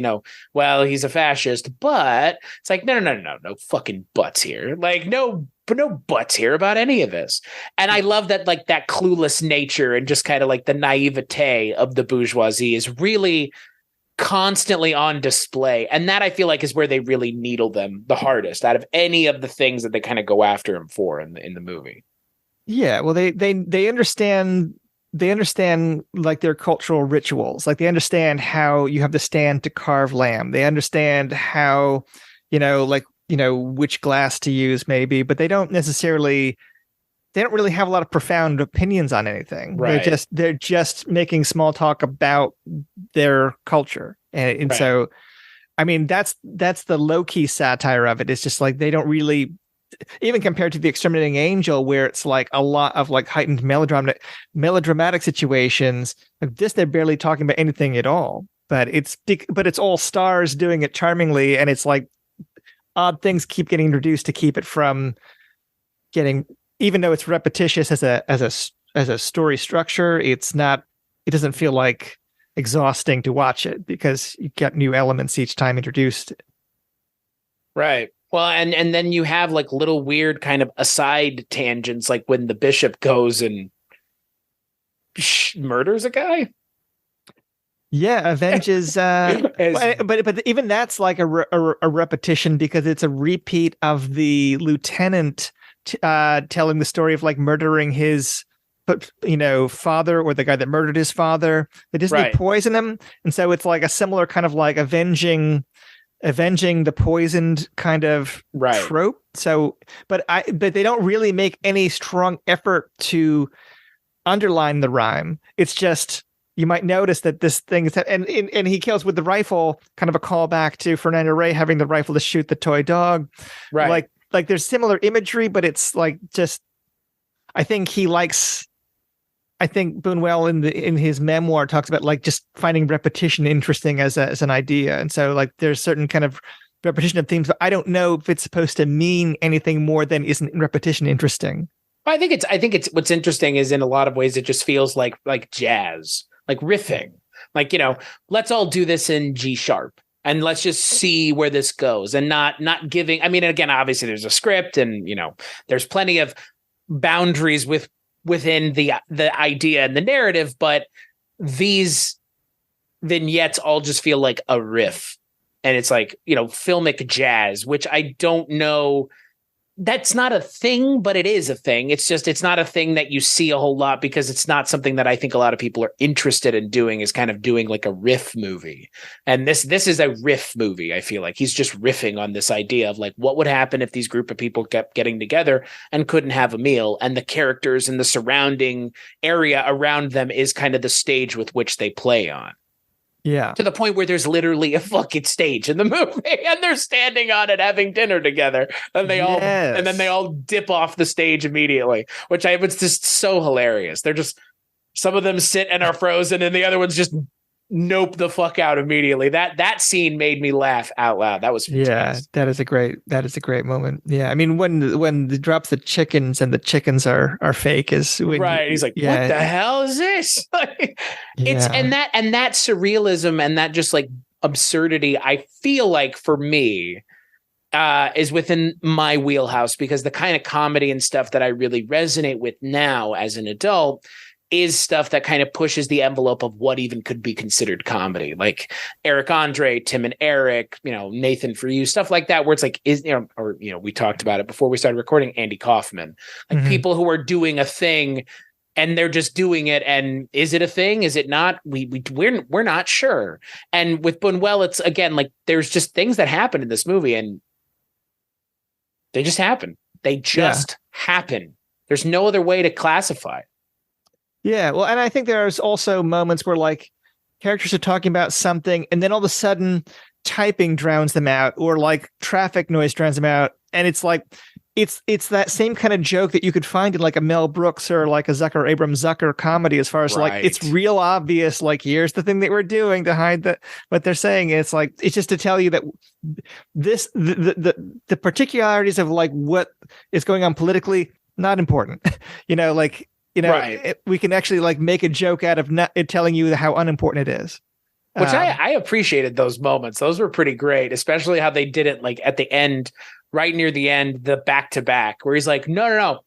well, he's a fascist, but it's like, no fucking buts here. Like no buts here about any of this. And I love that, like that clueless nature and just kind of like the naivete of the bourgeoisie is really constantly on display. And that I feel like is where they really needle them the hardest out of any of the things that they kind of go after him for in the movie. Yeah, well, they understand like their cultural rituals. Like they understand how you have to stand to carve lamb. They understand how, which glass to use maybe, but they don't really have a lot of profound opinions on anything. Right. They're just making small talk about their culture. And right. So, I mean, that's the low key satire of it. It's just like, they don't really, even compared to The Exterminating Angel, where it's like a lot of like heightened melodramatic situations, like this, they're barely talking about anything at all, but it's all stars doing it charmingly. And it's like odd things keep getting introduced to keep it from getting, even though it's repetitious as a story structure, it doesn't feel like exhausting to watch it because you get new elements each time introduced. Right. Well, and then you have like little weird kind of aside tangents, like when the bishop goes and murders a guy. Yeah, avenges. But even that's like a repetition, because it's a repeat of the lieutenant telling the story of like murdering his, father, or the guy that murdered his father. They just poison him, and so it's like a similar kind of like avenging the poisoned kind of trope. So, but they don't really make any strong effort to underline the rhyme. It's just, you might notice that this thing is, and he kills with the rifle, kind of a callback to Fernando Rey having the rifle to shoot the toy dog. Right. Like there's similar imagery, but it's like just, I think Buñuel in his memoir talks about like just finding repetition interesting as an idea. And so like there's certain kind of repetition of themes, but I don't know if it's supposed to mean anything more than isn't repetition interesting. I think it's what's interesting is in a lot of ways it just feels like jazz, like riffing, like, let's all do this in G sharp and let's just see where this goes, and not giving, I mean, again, obviously there's a script and, there's plenty of boundaries within the idea and the narrative, but these vignettes all just feel like a riff, and it's like, filmic jazz, which I don't know. That's not a thing, but it is a thing. It's just, it's not a thing that you see a whole lot, because it's not something that I think a lot of people are interested in doing, is kind of doing like a riff movie. And this is a riff movie. I feel like he's just riffing on this idea of like, what would happen if these group of people kept getting together and couldn't have a meal, and the characters and the surrounding area around them is kind of the stage with which they play on. Yeah. To the point where there's literally a fucking stage in the movie, and they're standing on it having dinner together, and then they all dip off the stage immediately, which was just so hilarious. They're just, some of them sit and are frozen, and the other ones just nope the fuck out immediately. That scene made me laugh out loud. That was fantastic. Yeah, that is a great moment. Yeah, I mean, when he drops the chickens and the chickens are fake, is when, right. He's like, what the hell is this? It's and that surrealism and that just like absurdity, I feel like for me is within my wheelhouse, because the kind of comedy and stuff that I really resonate with now as an adult is stuff that kind of pushes the envelope of what even could be considered comedy, like Eric Andre, Tim and Eric, Nathan For You, stuff like that, where it's like, we talked about it before we started recording, Andy Kaufman, like people who are doing a thing and they're just doing it. And is it a thing? Is it not? We're not sure. And with Buñuel, it's again, like there's just things that happen in this movie and they just happen. They just happen. There's no other way to classify it. Yeah, well, and I think there's also moments where like characters are talking about something and then all of a sudden typing drowns them out, or like traffic noise drowns them out. And it's like, it's that same kind of joke that you could find in like a Mel Brooks or like a Abram Zucker comedy, as far as like, it's real obvious, like here's the thing that we're doing to hide what they're saying. It's like, it's just to tell you that the particularities of like what is going on politically, not important, we can actually like make a joke out of not telling you how unimportant it is. Which I appreciated those moments. Those were pretty great, especially how they did it like at the end, right near the end, the back to back, where he's like, no.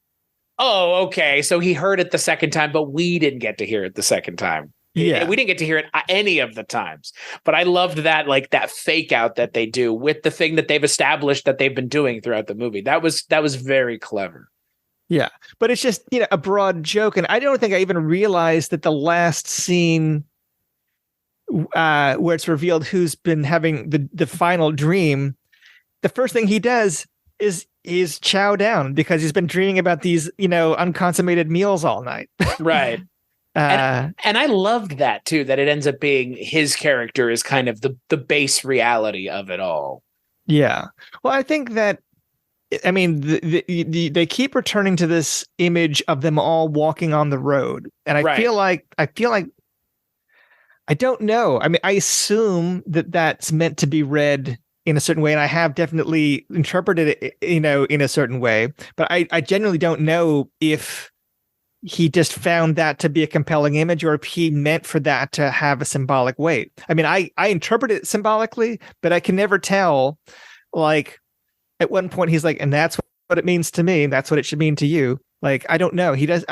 Oh, okay. So he heard it the second time, but we didn't get to hear it the second time. Yeah. We didn't get to hear it any of the times. But I loved that, like that fake out that they do with the thing that they've established that they've been doing throughout the movie. That was very clever. Yeah, but it's just, a broad joke. And I don't think I even realized that the last scene where it's revealed who's been having the final dream, the first thing he does is chow down because he's been dreaming about these, unconsummated meals all night. Right. And I loved that, too, that it ends up being his character is kind of the base reality of it all. Yeah. Well, I think that, they keep returning to this image of them all walking on the road. And I feel like, I don't know. I assume that that's meant to be read in a certain way. And I have definitely interpreted it, in a certain way, but I genuinely don't know if he just found that to be a compelling image or if he meant for that to have a symbolic weight. I interpret it symbolically, but I can never tell, like, at one point he's like, and that's what it means to me. And that's what it should mean to you. Like, I don't know. He does.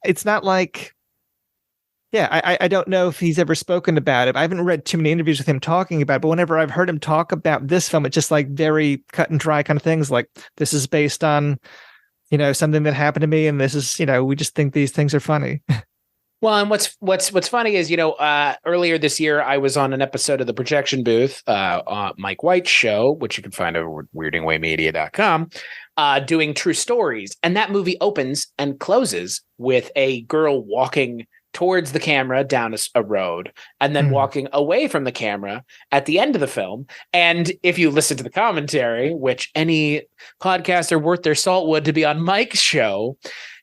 It's not like, I don't know if he's ever spoken about it. I haven't read too many interviews with him talking about it, but whenever I've heard him talk about this film, it's just like very cut and dry kind of things. Like, this is based on, something that happened to me. And this is, we just think these things are funny. Well, and what's funny is, earlier this year, I was on an episode of The Projection Booth, on Mike White's show, which you can find over at weirdingwaymedia.com, doing True Stories. And that movie opens and closes with a girl walking towards the camera down a road and then walking away from the camera at the end of the film. And if you listen to the commentary, which any podcaster worth their salt would to be on Mike's show,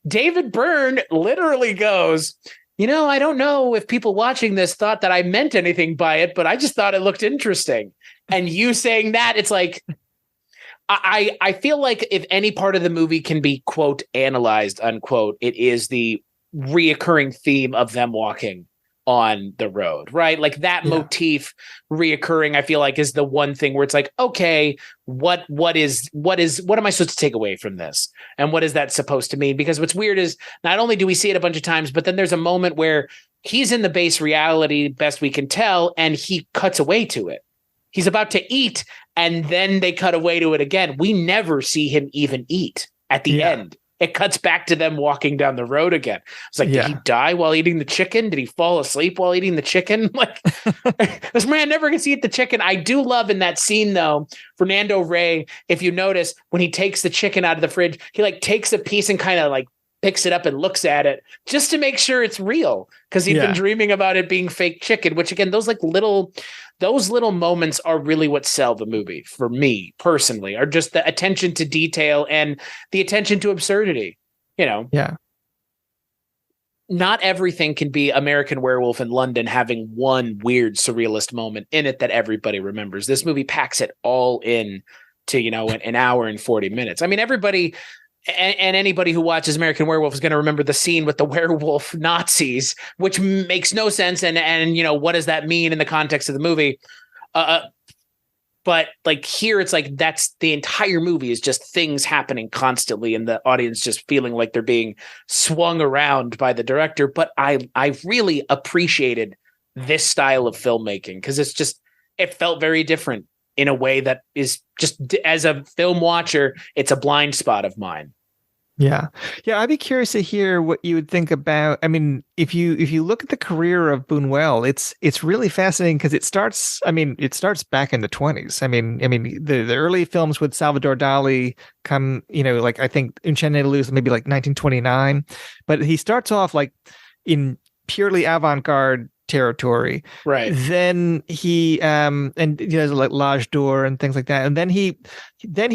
David Byrne literally goes, I don't know if people watching this thought that I meant anything by it, but I just thought it looked interesting. And you saying that, it's like, I feel like if any part of the movie can be, quote, analyzed, unquote, it is the reoccurring theme of them walking on the road, right? Like that motif reoccurring, I feel like, is the one thing where it's like, okay, what am I supposed to take away from this? And what is that supposed to mean? Because what's weird is not only do we see it a bunch of times, but then there's a moment where he's in the base reality, best we can tell, and he cuts away to it. He's about to eat, and then they cut away to it again. We never see him even eat at the end. It cuts back to them walking down the road again. It's like, did he die while eating the chicken? Did he fall asleep while eating the chicken? Like, this man never gets to eat the chicken. I do love in that scene, though, Fernando Rey, if you notice, when he takes the chicken out of the fridge, he like takes a piece and kind of like picks it up and looks at it just to make sure it's real, because he'd been dreaming about it being fake chicken, which again, those little moments are really what sell the movie for me personally, are just the attention to detail and the attention to absurdity, Not everything can be American Werewolf in London having one weird surrealist moment in it that everybody remembers. This movie packs it all in to, an hour and 40 minutes. I mean, everybody and anybody who watches American Werewolf is going to remember the scene with the werewolf Nazis, which makes no sense. And what does that mean in the context of the movie? But But like here, it's like that's the entire movie is just things happening constantly, and the audience just feeling like they're being swung around by the director. But I really appreciated this style of filmmaking because it felt very different in a way that is just, as a film watcher, it's a blind spot of mine. Yeah. I'd be curious to hear what you would think about. I mean, if you look at the career of Buñuel, it's really fascinating because it starts back in the 1920s. I mean, the early films with Salvador Dali come, like I think Un Chien de Luz, maybe like 1929, but he starts off like in purely avant-garde territory, right? Then he like L'Âge d'Or and things like that, and then he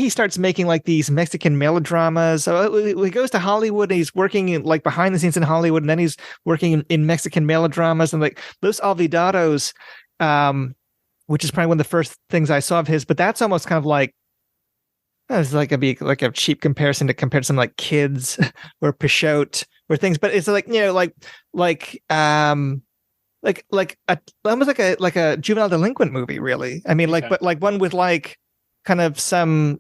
starts making like these Mexican melodramas. So he goes to Hollywood and he's working in, like behind the scenes in Hollywood, and then he's working in Mexican melodramas and like Los Olvidados, which is probably one of the first things I saw of his. But that's almost kind of like it's like a cheap comparison to compare to some like Kids or Pichote or things, but it's like almost like a juvenile delinquent movie, really. I mean, but like one with like kind of some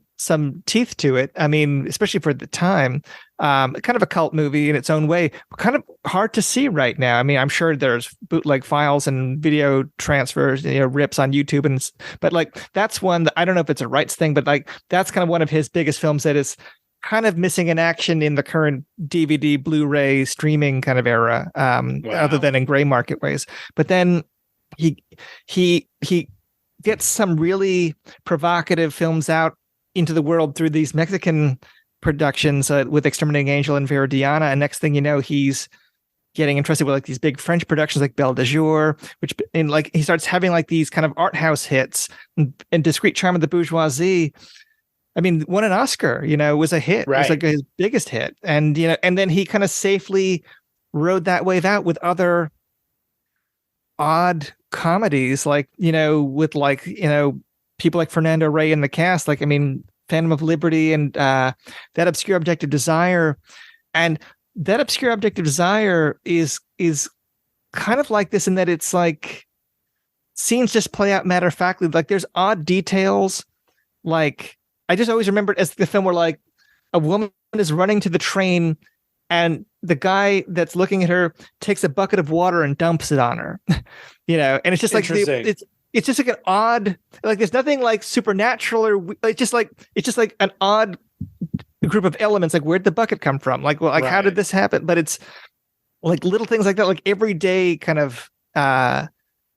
teeth to it. I mean, especially for the time, kind of a cult movie in its own way, kind of hard to see right now. I mean, I'm sure there's bootleg files and video transfers, rips on YouTube, but like that's one that I don't know if it's a rights thing, but like that's kind of one of his biggest films that is kind of missing in action in the current DVD, Blu-ray streaming kind of era, other than in gray market ways. But then he gets some really provocative films out into the world through these Mexican productions with Exterminating Angel and Viridiana. And next thing you know, he's getting interested with like these big French productions like Belle de Jour, and like he starts having like these kind of art house hits, and Discreet Charm of the Bourgeoisie, I mean, won an Oscar, was a hit. Right. It was like his biggest hit. And, and then he kind of safely rode that wave out with other odd comedies, like, with like, people like Fernando Rey in the cast, like, I mean, Phantom of Liberty and That Obscure Object of Desire. And That Obscure Object of Desire is kind of like this in that it's like scenes just play out matter-of-factly. Like there's odd details, like, I just always remember it as the film where like a woman is running to the train and the guy that's looking at her takes a bucket of water and dumps it on her, and it's just like it's just like an odd, like there's nothing like supernatural or it's just like an odd group of elements. Like where'd the bucket come from? Like, well, like right. How did this happen? But it's like little things like that, like everyday kind of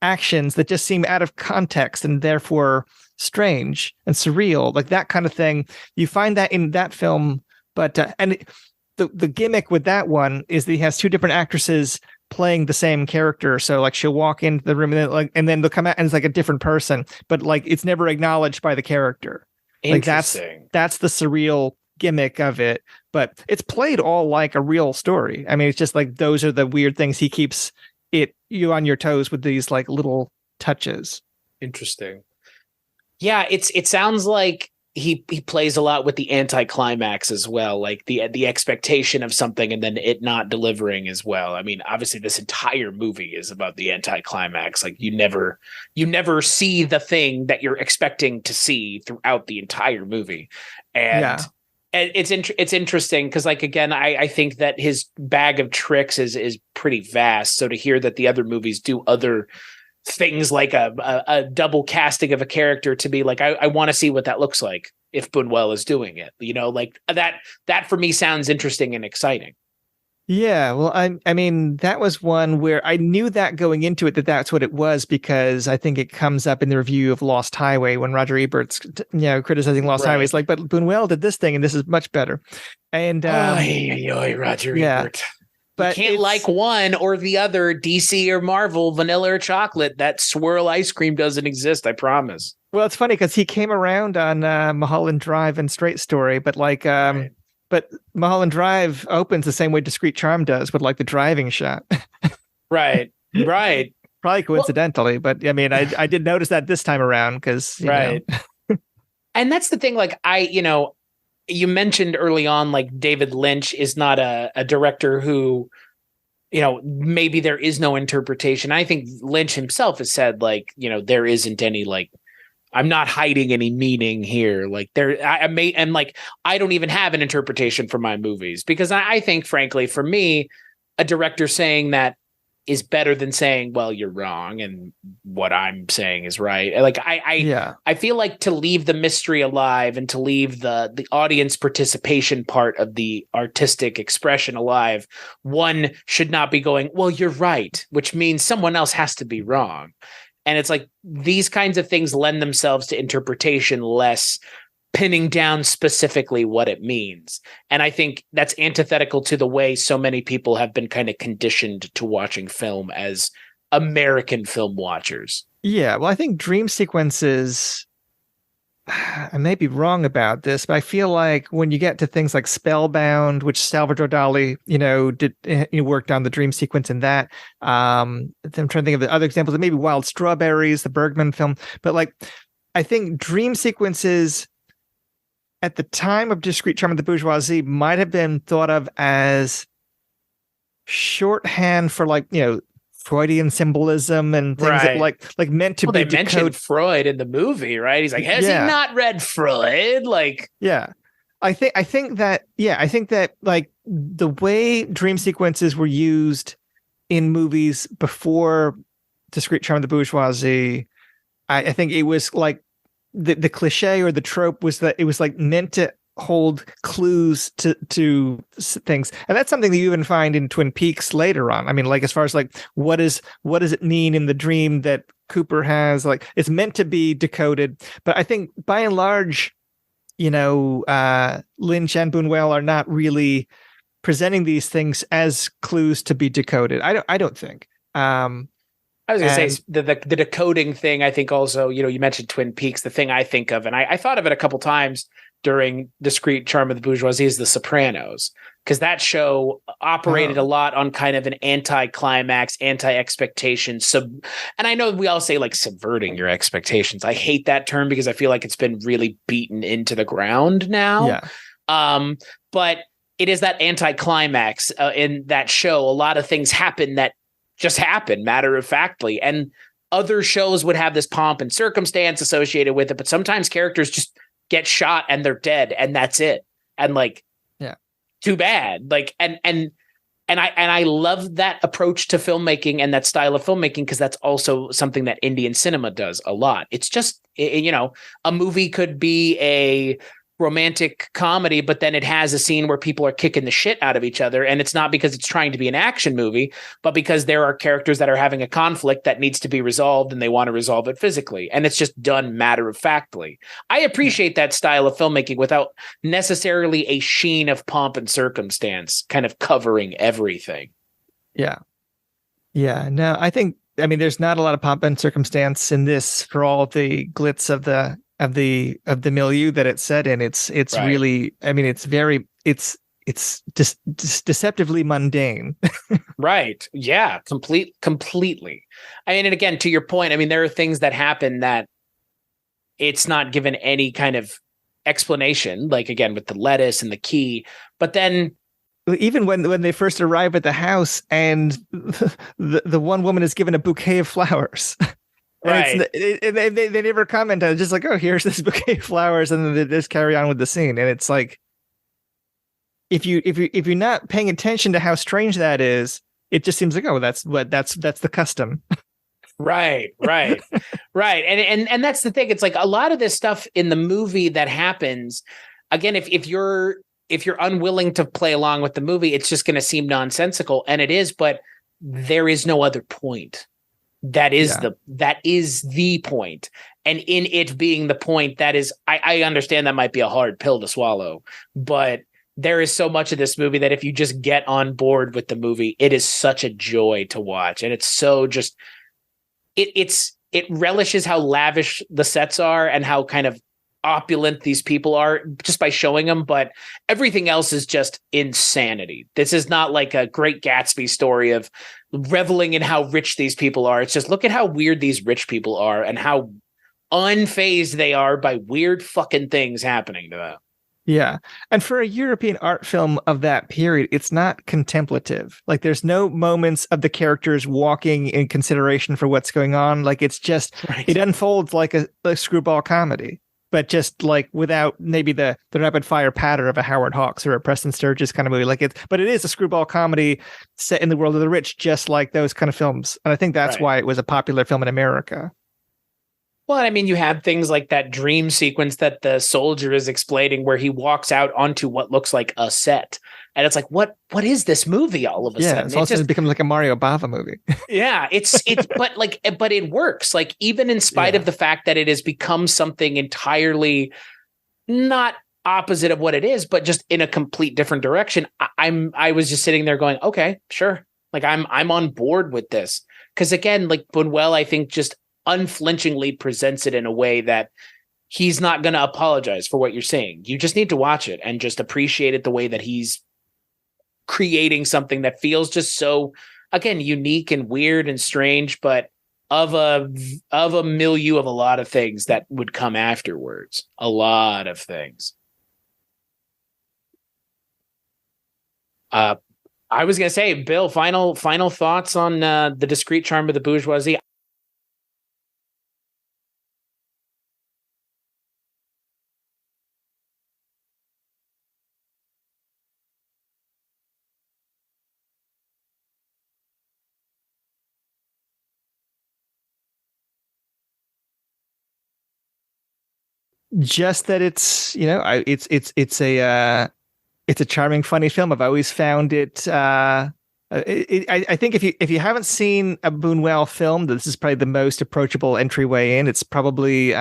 actions that just seem out of context and therefore strange and surreal, like that kind of thing. You find that in that film, but and the gimmick with that one is that he has two different actresses playing the same character. So like she'll walk into the room and then they'll come out and it's like a different person, but like it's never acknowledged by the character. Like that's the surreal gimmick of it, but it's played all like a real story. I mean, it's just like those are the weird things. He keeps you on your toes with these like little touches. Interesting. Yeah, it sounds like he plays a lot with the anticlimax as well, like the expectation of something and then it not delivering as well. I mean, obviously this entire movie is about the anticlimax. Like you never see the thing that you're expecting to see throughout the entire movie. And it's interesting because, like, again, I think that his bag of tricks is pretty vast. So to hear that the other movies do other things like a double casting of a character, to be like, I want to see what that looks like if Buñuel is doing it, like that for me sounds interesting and exciting. Yeah, well, I mean, that was one where I knew that going into it, that's what it was, because I think it comes up in the review of Lost Highway when Roger Ebert's, criticizing Lost Highway. It's like, but Buñuel did this thing and this is much better. And Roger Ebert. But you can't like one or the other, DC or Marvel, vanilla or chocolate. That swirl ice cream doesn't exist, I promise. Well, it's funny because he came around on Mulholland Drive and Straight Story, but like, but Mulholland Drive opens the same way Discreet Charm does, with like the driving shot. Right. Probably coincidentally, but I mean, I did notice that this time around because, And that's the thing, like you mentioned early on, like David Lynch is not a director who, maybe there is no interpretation. I think Lynch himself has said, like, there isn't any like I'm not hiding any meaning here. Like I don't even have an interpretation for my movies, because I think, frankly, for me, a director saying that is better than saying, well, you're wrong and what I'm saying is right. Like I feel like to leave the mystery alive and to leave the audience participation part of the artistic expression alive, one should not be going, well, you're right, which means someone else has to be wrong. And it's like these kinds of things lend themselves to interpretation, less pinning down specifically what it means. And I think that's antithetical to the way so many people have been kind of conditioned to watching film as American film watchers. Yeah, well, I think dream sequences, I may be wrong about this, but I feel like when you get to things like Spellbound, which Salvador Dali, worked on the dream sequence in that. I'm trying to think of the other examples, maybe Wild Strawberries, the Bergman film. But like, I think dream sequences at the time of Discreet Charm of the Bourgeoisie might have been thought of as shorthand for Freudian symbolism and things that like meant to be decoded. They mentioned Freud in the movie, right? He's like, has he not read Freud? I think that like the way dream sequences were used in movies before Discreet Charm of the Bourgeoisie, I think it was like the cliche or the trope was that it was like meant to hold clues to things. And that's something that you even find in Twin Peaks later on. I mean, like, as far as like, what does it mean in the dream that Cooper has? Like, it's meant to be decoded. But I think by and large, Lynch and Buñuel are not really presenting these things as clues to be decoded. I don't think. I was going to say the decoding thing. I think also, you mentioned Twin Peaks. The thing I think of, and I thought of it a couple times during Discreet Charm of the Bourgeoisie, is The Sopranos, because that show operated a lot on kind of an anti-climax, anti-expectation. And I know we all say like subverting your expectations. I hate that term because I feel like it's been really beaten into the ground now. Yeah. But it is that anti-climax in that show. A lot of things happen that just happen matter-of-factly, and other shows would have this pomp and circumstance associated with it, but sometimes characters just get shot and they're dead and that's it. And too bad. Like, and I love that approach to filmmaking and that style of filmmaking, because that's also something that Indian cinema does a lot. It's just, a movie could be a romantic comedy, but then it has a scene where people are kicking the shit out of each other. And it's not because it's trying to be an action movie, but because there are characters that are having a conflict that needs to be resolved and they want to resolve it physically. And it's just done matter-of-factly. I appreciate that style of filmmaking without necessarily a sheen of pomp and circumstance kind of covering everything. Yeah. Yeah. No, I think, there's not a lot of pomp and circumstance in this for all of the glitz of the milieu that it's set in. It's right. Really, it's deceptively mundane. Right. Yeah. Completely. And again, to your point, there are things that happen that it's not given any kind of explanation, like again, with the lettuce and the key, but then even when they first arrive at the house and the one woman is given a bouquet of flowers. Right. They never comment on it. Just like, oh, here's this bouquet of flowers, and then they just carry on with the scene. And it's like, if you're not paying attention to how strange that is, it just seems like, oh, that's the custom. Right. And that's the thing. It's like a lot of this stuff in the movie that happens. Again, if you're unwilling to play along with the movie, it's just going to seem nonsensical, and it is. But there is no other point. That is the point. And in it being the point, that is, I understand that might be a hard pill to swallow, but there is so much of this movie that if you just get on board with the movie, it is such a joy to watch. And it's so just, it relishes how lavish the sets are and how kind of opulent these people are just by showing them, but everything else is just insanity. This is not like a Great Gatsby story of reveling in how rich these people are. It's just, look at how weird these rich people are and how unfazed they are by weird fucking things happening to them. Yeah. And for a European art film of that period, it's not contemplative. Like there's no moments of the characters walking in consideration for what's going on. Like it's just, It unfolds like a screwball comedy, but just like without maybe the rapid fire patter of a Howard Hawks or a Preston Sturges kind of movie. But it is a screwball comedy set in the world of the rich, just like those kind of films. And I think that's why it was a popular film in America. Well, I mean, you have things like that dream sequence that the soldier is explaining where he walks out onto what looks like a set. And it's like, what is this movie all of a sudden? It's also become like a Mario Bava movie. Yeah, it's but it works. Like even in spite of the fact that it has become something entirely not opposite of what it is, but just in a complete different direction. I was just sitting there going, okay, sure. Like I'm on board with this. Because again, like Buñuel, I think just unflinchingly presents it in a way that he's not going to apologize for what you're saying. You just need to watch it and just appreciate it the way that he's creating something that feels just so, again, unique and weird and strange, but of a milieu of a lot of things that would come afterwards. A lot of things. I was going to say, Bill, final thoughts on the Discreet Charm of the Bourgeoisie. Just that it's a charming, funny film. I've always found it. I think if you haven't seen a Buñuel film, this is probably the most approachable entryway in. It's probably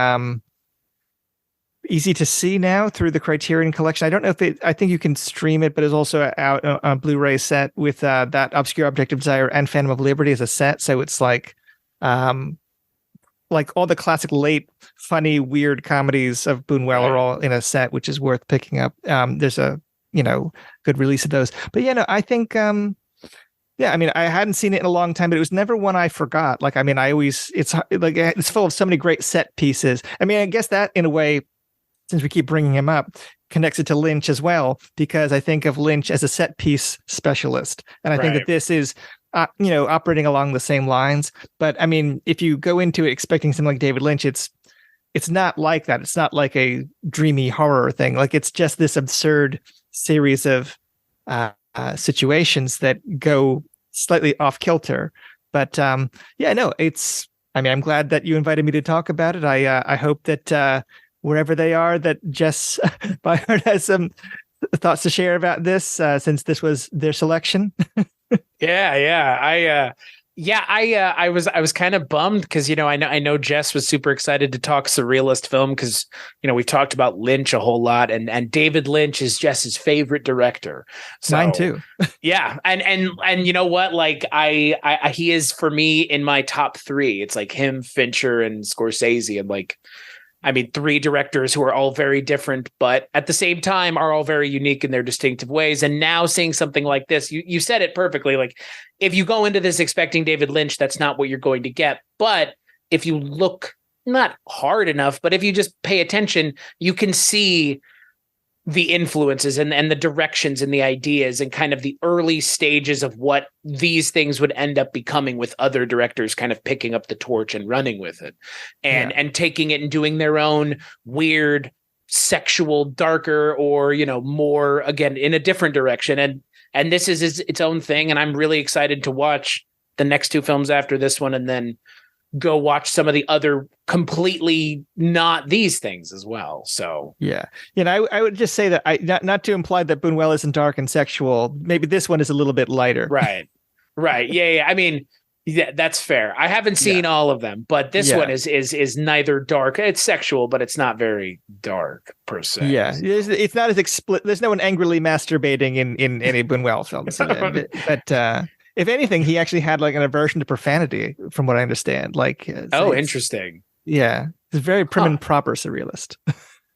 easy to see now through the Criterion Collection. I don't know if I think you can stream it, but it's also out on Blu-ray set with that Obscure Object of Desire and Phantom of Liberty as a set. So it's like all the classic late funny weird comedies of Buñuel are all in a set, which is worth picking up. There's a good release of those. But I think I mean, I hadn't seen it in a long time, but it was never one I forgot. Like, I mean, it's full of so many great set pieces. I mean, I guess that in a way, since we keep bringing him up, connects it to Lynch as well, because I think of Lynch as a set piece specialist. And I think that this is, operating along the same lines. But I mean, if you go into it expecting something like David Lynch, it's not like that. It's not like a dreamy horror thing. Like it's just this absurd series of situations that go slightly off kilter. But I'm glad that you invited me to talk about it. I hope that wherever they are, that Jess Byard has some thoughts to share about this, since this was their selection. I was kind of bummed because I know Jess was super excited to talk surrealist film because we've talked about Lynch a whole lot, and David Lynch is Jess's favorite director. So, mine too. Yeah, and you know what? Like I he is for me in my top 3. It's like him, Fincher, and Scorsese, and like. I mean, 3 directors who are all very different, but at the same time are all very unique in their distinctive ways. And now seeing something like this, you said it perfectly. Like if you go into this expecting David Lynch, that's not what you're going to get. But if you look not hard enough, but if you just pay attention, you can see the influences and the directions and the ideas and kind of the early stages of what these things would end up becoming, with other directors kind of picking up the torch and running with it and taking it and doing their own weird sexual, darker, or, more, again, in a different direction. And this is its own thing. And I'm really excited to watch the next 2 films after this one, and then go watch some of the other completely not these things as well. So I would just say that not to imply that Buñuel isn't dark and sexual. Maybe this one is a little bit lighter. Right. Yeah. I mean, that's fair. I haven't seen all of them, but this one is neither dark. It's sexual, but it's not very dark per se. Yeah, it's not as explicit. There's no one angrily masturbating in any Buñuel films. But if anything, he actually had like an aversion to profanity, from what I understand. Like, interesting. Yeah, he's a very prim and proper surrealist.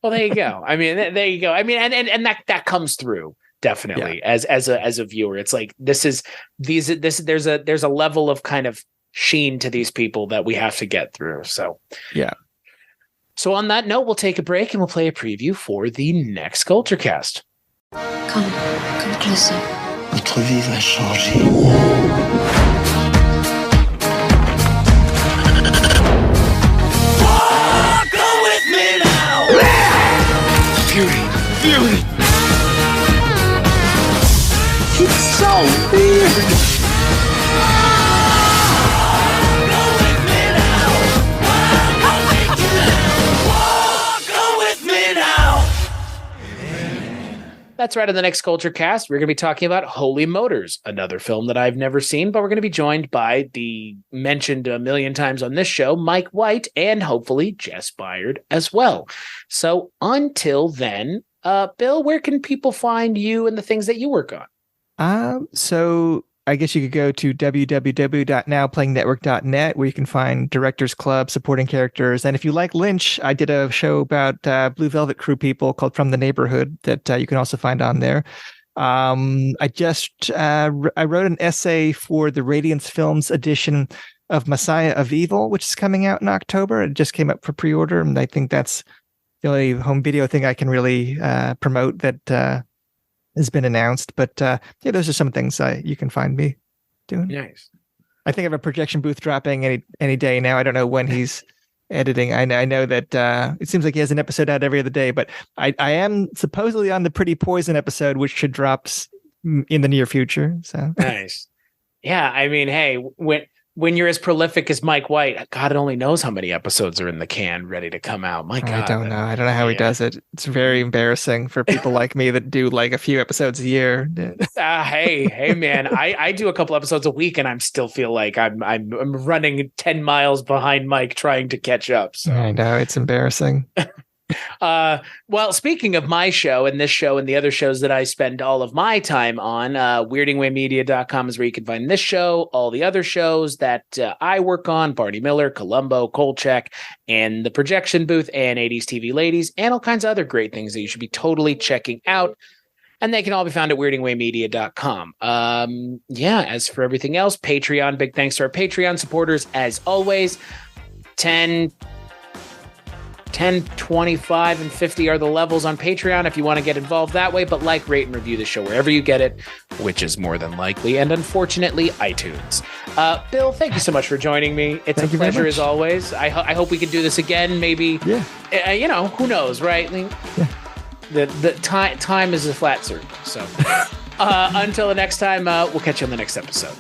Well, there you go. I mean, and that comes through definitely as a viewer. It's like there's a level of kind of sheen to these people that we have to get through. So So on that note, we'll take a break and we'll play a preview for the next Kulturecast. Come closer. Votre vie va changer. Fury! It's so weird! That's right. In the next Kulturecast, we're going to be talking about Holy Motors, another film that I've never seen, but we're going to be joined by the mentioned a million times on this show, Mike White, and hopefully Jess Byard as well. So until then, Bill, where can people find you and the things that you work on? So I guess you could go to www.nowplayingnetwork.net, where you can find Directors Club, supporting characters. And if you like Lynch, I did a show about Blue Velvet Crew people called From the Neighborhood that you can also find on there. I wrote an essay for the Radiance Films edition of Messiah of Evil, which is coming out in October. It just came up for pre-order, and I think that's the only home video thing I can really promote that has been announced. But yeah, those are some things you can find me doing. Nice. I think I have a projection booth dropping any day now. I don't know when he's editing. I know that it seems like he has an episode out every other day, but I am supposedly on the Pretty Poison episode, which should drop in the near future. So Nice. Yeah, I mean, hey, when you're as prolific as Mike White, God only knows how many episodes are in the can ready to come out. My God. I don't know. I don't know how he does it. It's very embarrassing for people like me that do like a few episodes a year. Hey, man, I do a couple episodes a week and I still feel like I'm running 10 miles behind Mike trying to catch up. So I know, it's embarrassing. Well, speaking of my show and this show and the other shows that I spend all of my time on, weirdingwaymedia.com is where you can find this show, all the other shows that I work on, Barney Miller, Columbo, Kolchak, and the Projection Booth, and 80s TV Ladies, and all kinds of other great things that you should be totally checking out. And they can all be found at weirdingwaymedia.com. Yeah, as for everything else, Patreon, big thanks to our Patreon supporters, as always. 10, 25, and 50 are the levels on Patreon if you want to get involved that way. But like, rate, and review the show wherever you get it, which is more than likely, and unfortunately, iTunes. Bill, thank you so much for joining me. It's a pleasure as always. I hope we can do this again. Maybe, yeah. Who knows, right? Yeah. The time is a flat circle. So until the next time, we'll catch you on the next episode.